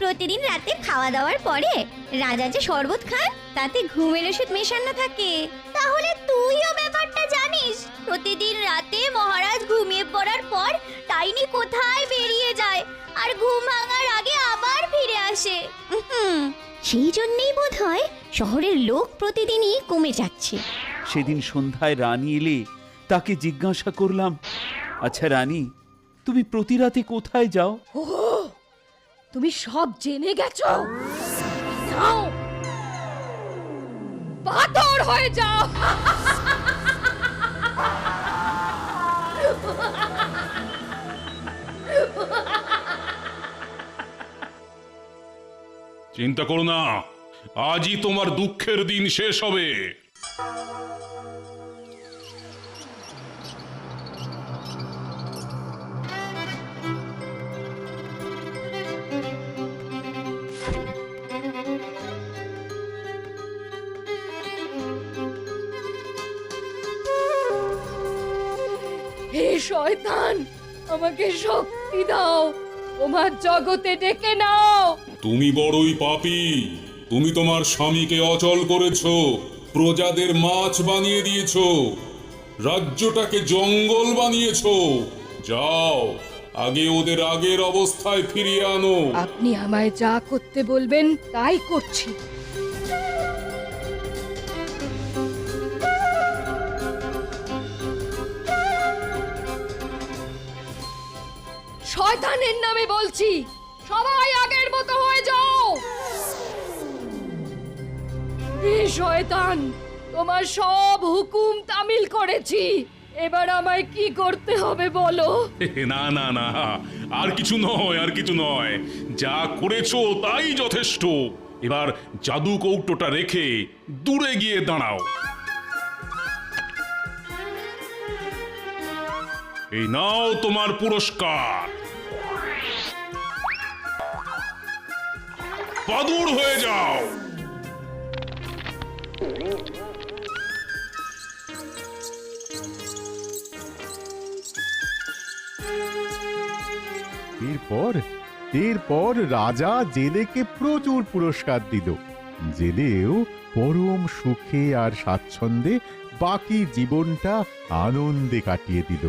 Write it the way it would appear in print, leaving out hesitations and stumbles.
প্রতিদিন রাতে খাওয়া দাওয়ার পরে রাজা যে শরবত খান তাতে ঘুমের ওষুধ মেশানো থাকে। তাহলে তুইও ব্যাপারটা জানিস? প্রতিদিন রাতে মহারাজ ঘুমিয়ে পড়ার পর ডাইনি কোথায় বেরিয়ে যায় আর ঘুম ভাঙার আগে আবার ফিরে আসে। সেই জন্যই বোধহয় শহরের লোক প্রতিদিনই কমে যাচ্ছে। সেদিন সন্ধ্যায় রানী এলে তাকে জিজ্ঞাসা করলাম, আচ্ছা রানী, তুমি প্রতি রাতে কোথায় যাও? ও, তুমি সব জেনে গেছো? যাও, পাথর হয়ে যাও। চিন্তা করো না, আজই তোমার দুঃখের দিন শেষ হবে। হে শয়তান, আমাকে শক্তি দাও, তোমার জগতে ডেকে নাও। তুমি বড়ই পাপী। তুমি তোমার স্বামীকে অচল করেছো, প্রজাদের মাছ বানিয়ে দিয়েছো, রাজ্যটাকে জঙ্গল বানিয়েছো। যাও, আগে ওদের আগের অবস্থায় ফিরিয়ে আনো। আপনি আমায় যা করতে বলবেন তাই করছি। শয়তানের নামে বলছি, সবাই আগের মতো হয়ে যাও। হে শয়তান, তোমার সব হুকুম তামিল করেছি, এবার আমায় কি করতে হবে বলো? না না না, আর কিছু নয়, আর কিছু নয়। যা করেছো তাই যথেষ্ট। এবার জাদু কৌটোটা রেখে দূরে গিয়ে দাঁড়াও। এই নাও তোমার পুরস্কার। বাদুড় হয়ে যাও। এরপর রাজা জেলেকে প্রচুর পুরস্কার দিল। জেলেও পরম সুখে আর স্বাচ্ছন্দ্যে বাকি জীবনটা আনন্দে কাটিয়ে দিল।